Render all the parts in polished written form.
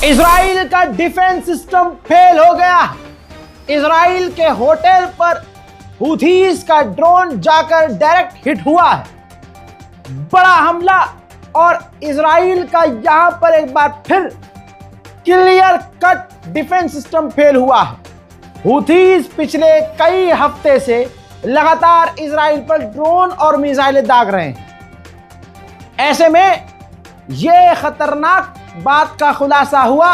Israel का defence system fail हो गया। इजराइल के होटल पर हुथीज का ड्रोन जाकर डायरेक्ट हिट हुआ है। बड़ा हमला और इजराइल का यहां पर एक बार फिर clear cut defence system fail हुआ है। हुथीज पिछले कई हफ्ते से लगातार इजराइल पर ड्रोन और मिसाइलें दाग रहे हैं। ऐसे में यह खतरनाक बात का खुलासा हुआ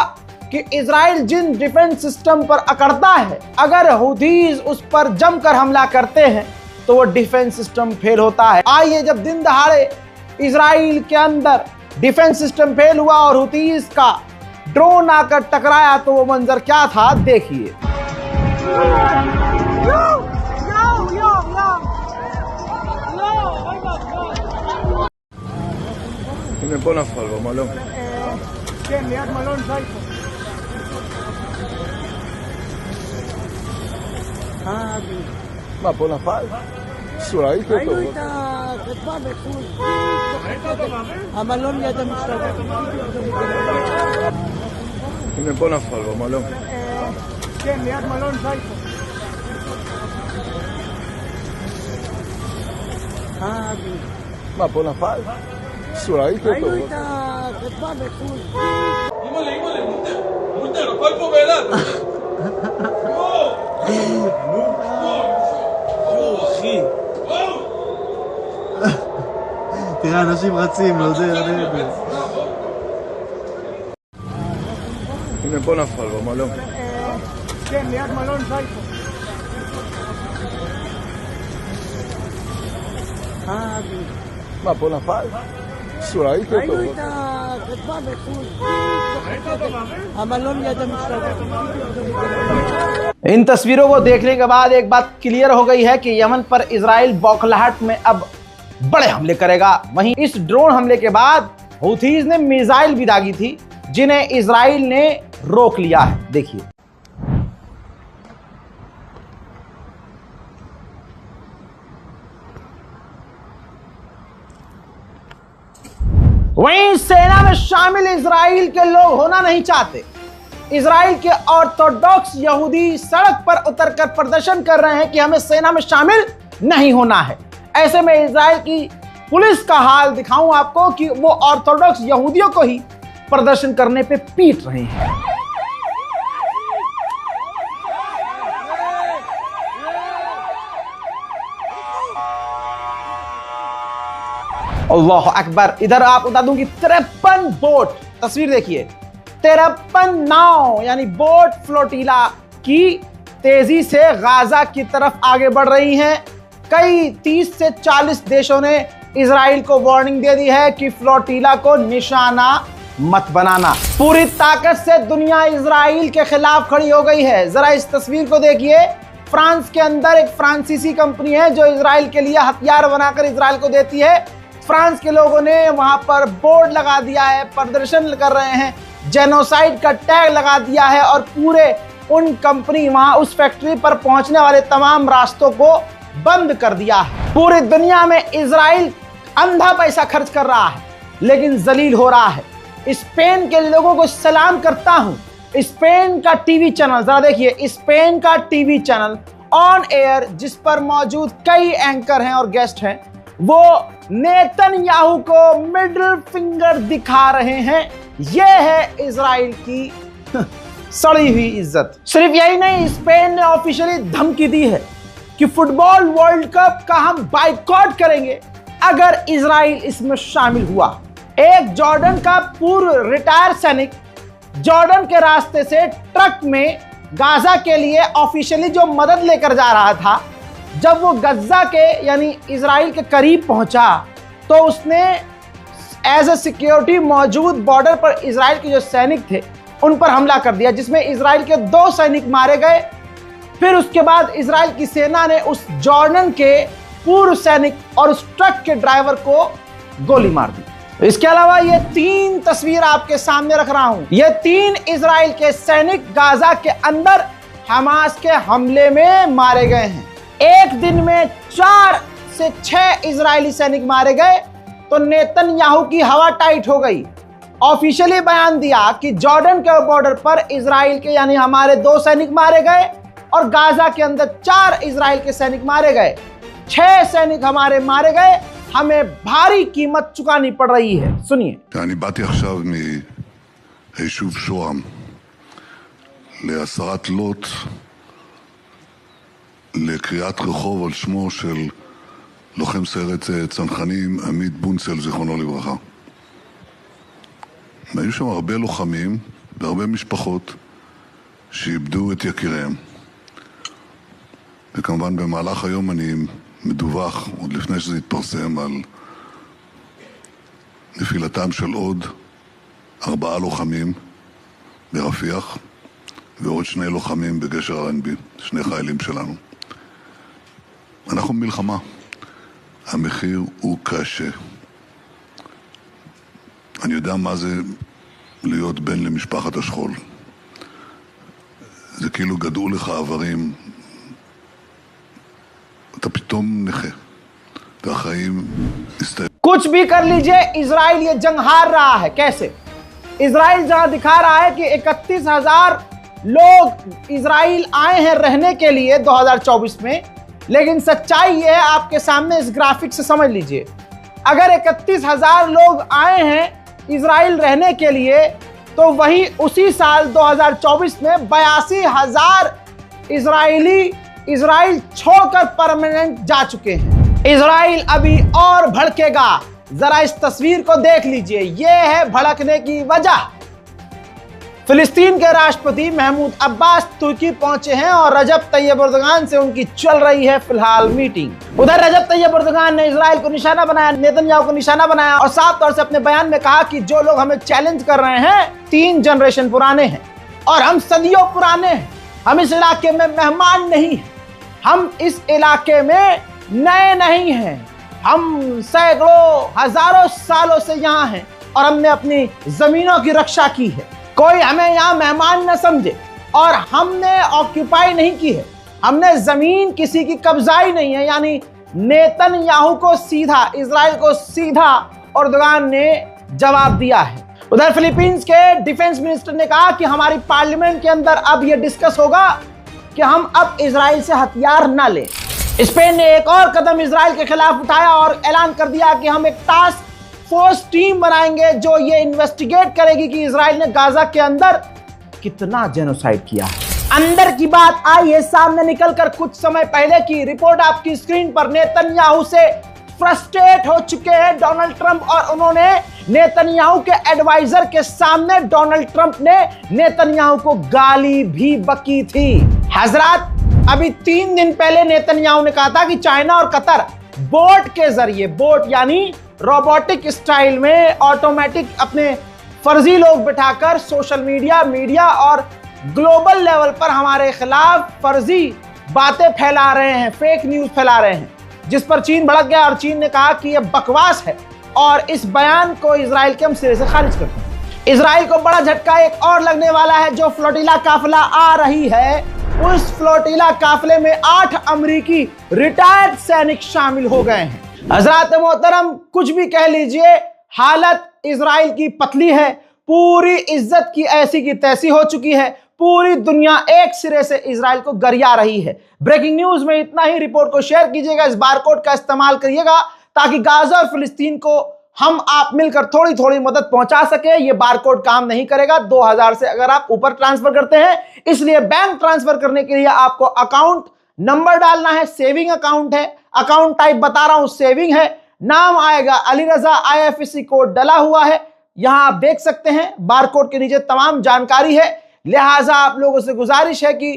कि इजराइल जिन डिफेंस सिस्टम पर अकड़ता है, अगर हुथीज उस पर जमकर हमला करते हैं तो वो डिफेंस सिस्टम फेल होता है। आइए, जब दिन दहाड़े इजराइल के अंदर डिफेंस सिस्टम फेल हुआ और हुथीज का ड्रोन आकर टकराया तो वो मंजर क्या था, देखिए। בוא נפל במלון. כן, ליד מלון זייפו. מה, פה נפל? ראיתי אותו. ראינו את הכתבה בחוץ. המלון ליד המשטרה. הנה, פה נפל במלון. כן, ליד מלון זייפו. מה, פה נפל? ראיתי אותו. ראינו את הכתבה בחוץ. אימא'לה, מוטר, הכל פה באילת. אחי. תראה, אנשים רצים, לא זה, הנה, פה נפל במלון. כן, ליד מלון זייפו. מה, פה נפל? ראיתי אותו. ראינו את הכתבה בחוץ. המלון ליד המשטרה. इन तस्वीरों को देखने के बाद एक बात क्लियर हो गई है कि यमन पर इजराइल बौखलाहट में अब बड़े हमले करेगा। वहीं इस ड्रोन हमले के बाद हुथीज ने मिसाइल भी दागी थी, जिन्हें इजराइल ने रोक लिया है। देखिए, वहीं सेना में शामिल इजराइल के लोग होना नहीं चाहते। इजराइल के ऑर्थोडॉक्स यहूदी सड़क पर उतरकर प्रदर्शन कर रहे हैं कि हमें सेना में शामिल नहीं होना है। ऐसे में इजराइल की पुलिस का हाल दिखाऊं आपको कि वो ऑर्थोडॉक्स यहूदियों को ही प्रदर्शन करने पे पीट रहे हैं। अल्लाह अकबर। इधर आप बता दूं कि 53 बोट, तस्वीर देखिए, 53 नाव यानी बोट फ्लोटिला की तेजी से गाजा की तरफ आगे बढ़ रही हैं। कई 30 से 40 देशों ने इजराइल को वार्निंग दे दी है कि फ्लोटिला को निशाना मत बनाना। पूरी ताकत से दुनिया इजराइल के खिलाफ खड़ी हो गई है। जरा इस तस्वीर को देखिए। फ्रांस के अंदर एक फ्रांसीसी कंपनी है जो इजराइल के लिए हथियार बनाकर इजराइल को देती है। फ्रांस के लोगों ने वहां पर बोर्ड लगा दिया है, प्रदर्शन कर रहे हैं, जेनोसाइड का टैग लगा दिया है और पूरे उन कंपनी वहां उस फैक्ट्री पर पहुंचने वाले तमाम रास्तों को बंद कर दिया है। पूरी दुनिया में इजराइल अंधा पैसा खर्च कर रहा है लेकिन जलील हो रहा है। स्पेन के लोगों को सलाम करता हूं। स्पेन का टीवी चैनल, जरा देखिए, स्पेन का टीवी चैनल ऑन एयर, जिस पर मौजूद कई एंकर हैं और गेस्ट हैं, वो नेतन्याहू को मिडिल फिंगर दिखा रहे हैं। यह है इजराइल की सड़ी हुई इज्जत। सिर्फ यही नहीं, स्पेन ने ऑफिशियली धमकी दी है कि फुटबॉल वर्ल्ड कप का हम बाइकॉट करेंगे अगर इजराइल इसमें शामिल हुआ। एक जॉर्डन का पूर्व रिटायर सैनिक जॉर्डन के रास्ते से ट्रक में गाजा के लिए ऑफिशियली जो मदद लेकर जा रहा था, जब वो गज्जा के यानी इजराइल के करीब पहुंचा तो उसने एज ए सिक्योरिटी मौजूद बॉर्डर पर इजराइल के जो सैनिक थे उन पर हमला कर दिया, जिसमें इजराइल के 2 सैनिक मारे गए। फिर उसके बाद इजराइल की सेना ने उस जॉर्डन के पूर्व सैनिक और उस ट्रक के ड्राइवर को गोली मार दी। इसके अलावा ये 3 तस्वीर आपके सामने रख रहा हूं। ये 3 इजराइल के सैनिक गाजा के अंदर हमास के हमले में मारे गए हैं। एक दिन में 4 से 6 इजरायली सैनिक मारे गए तो नेतन्याहू की हवा टाइट हो गई ऑफिशियली बयान दिया कि जॉर्डन के बॉर्डर पर इजराइल के यानी हमारे 2 सैनिक मारे गए और गाजा के अंदर 4 इजराइल के सैनिक मारे गए, 6 सैनिक हमारे मारे गए, हमें भारी कीमत चुकानी पड़ रही है। सुनिए। אני באתי עכשיו מהיישוב שוהם להסרת לוט לקריאת רחוב על שמו של לוחם סיירת צנחנים עמית בונצל, זיכרונו לברכה. והיו שם הרבה לוחמים והרבה משפחות שאיבדו את יקיריהם. וכמובן במהלך היום אני מדווח, עוד לפני שזה התפרסם, על נפילתם של עוד 4 לוחמים ברפיח ועוד 2 לוחמים בגשר אלנבי, 2 חיילים שלנו. אנחנו במלחמה. המחיר הוא קשה. אני יודע מה זה להיות בן למשפחת השכול. זה כאילו גדעו לך איברים, אתה פתאום נכה, והחיים הסתיים. कुछ भी कर लीजिए, इजराइल ये जंग हार रहा है। कैसे? इजराइल जहां दिखा रहा है कि 31,000 लोग इजराइल आए हैं रहने के लिए 2024 में, लेकिन सच्चाई ये है, आपके सामने इस ग्राफिक से समझ लीजिए। अगर 31,000 लोग आए हैं इजराइल रहने के लिए, तो वही उसी साल 2024 में 82,000 इजराइल छोड़कर परमानेंट जा चुके हैं। इजराइल अभी और भड़केगा। जरा इस तस्वीर को देख लीजिए, यह है भड़कने की वजह। फिलिस्तीन के राष्ट्रपति महमूद अब्बास तुर्की पहुंचे हैं और रजब तैयब एर्दोगान से उनकी चल रही है फिलहाल मीटिंग। उधर रजब तैयब एर्दोगान ने इजराइल को निशाना बनाया, नेतन्याहू को निशाना बनाया और साफ तौर से अपने बयान में कहा कि जो लोग हमें चैलेंज कर रहे हैं 3 जनरेशन पुराने हैं और हम सदियों पुराने हैं। हम इस इलाके में मेहमान नहीं हैं, हम इस इलाके में नए नहीं हैं, हम सैकड़ों हजारों सालों से यहाँ हैं और हमने अपनी जमीनों की रक्षा की है। कोई हमें यहाँ मेहमान न समझे और हमने ऑक्यूपाई नहीं की है, हमने जमीन किसी की कब्जाई नहीं है। यानी नेतन्याहू को सीधा, इजराइल को सीधा एर्दोगान ने जवाब दिया है। उधर फिलीपींस के डिफेंस मिनिस्टर ने कहा कि हमारी पार्लियामेंट के अंदर अब यह डिस्कस होगा कि हम अब इजराइल से हथियार न लें। स्पेन ने एक और कदम इजराइल के खिलाफ उठाया और ऐलान कर दिया कि हम एक टास्क फोर्स टीम बनाएंगे जो ये इन्वेस्टिगेट करेगी कि इजराइल ने गाजा के अंदर कितना जेनोसाइड किया है। अंदर की बात आई है सामने निकलकर कुछ समय पहले की रिपोर्ट आपकी स्क्रीन पर। नेतन्याहू से फ्रस्ट्रेट हो चुके हैं डोनाल्ड ट्रंप और उन्होंने नेतन्याहू के एडवाइजर के सामने डोनाल्ड ट्रंप ने नेतन्याहू को गाली भी बकी थी। हजरात, अभी 3 दिन पहले नेतन्याहू ने कहा था कि चाइना और कतर बोट के जरिए, बोट यानी रोबोटिक स्टाइल में ऑटोमेटिक अपने फर्जी लोग बिठाकर सोशल मीडिया और ग्लोबल लेवल पर हमारे खिलाफ फर्जी बातें फैला रहे हैं, फेक न्यूज फैला रहे हैं, जिस पर चीन भड़क गया और चीन ने कहा कि यह बकवास है और इस बयान को इजराइल के हम सिरे से खारिज करते हैं। इजराइल को बड़ा झटका एक और लगने वाला है। जो फ्लोटिला काफिला आ रही है, उस फ्लोटिला काफिले में 8 अमेरिकी रिटायर्ड सैनिक शामिल हो गए हैं। हजरात मोहतरम, कुछ भी कह लीजिए, हालत इजराइल की पतली है। पूरी इज्जत की ऐसी की तैसी हो चुकी है। पूरी दुनिया एक सिरे से इजराइल को गरिया रही है। ब्रेकिंग न्यूज में इतना ही। रिपोर्ट को शेयर कीजिएगा, इस बारकोड का इस्तेमाल करिएगा ताकि गाजा और फिलिस्तीन को हम आप मिलकर थोड़ी थोड़ी मदद पहुंचा सके। ये बारकोड काम नहीं करेगा 2000 से अगर आप ऊपर ट्रांसफर करते हैं, इसलिए बैंक ट्रांसफर करने के लिए आपको अकाउंट नंबर डालना है। सेविंग अकाउंट है, अकाउंट टाइप बता रहा हूं, सेविंग है। नाम आएगा अली रजा, IFSC कोड डला हुआ है, यहां आप देख सकते हैं। बारकोड के नीचे तमाम जानकारी है। लिहाजा आप लोगों से गुजारिश है कि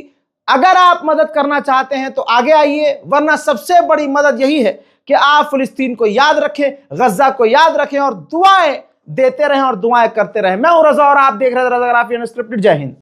अगर आप मदद करना चाहते हैं तो आगे आइए, वरना सबसे बड़ी मदद यही है कि आप फिलिस्तीन को याद रखें, गजा को याद रखें और दुआएं देते रहें और दुआएं करते रहें। मैं हूं रजा और आप देख रहे हैं रजा ग्राफी अनस्क्रिप्टेड। जय हिंद।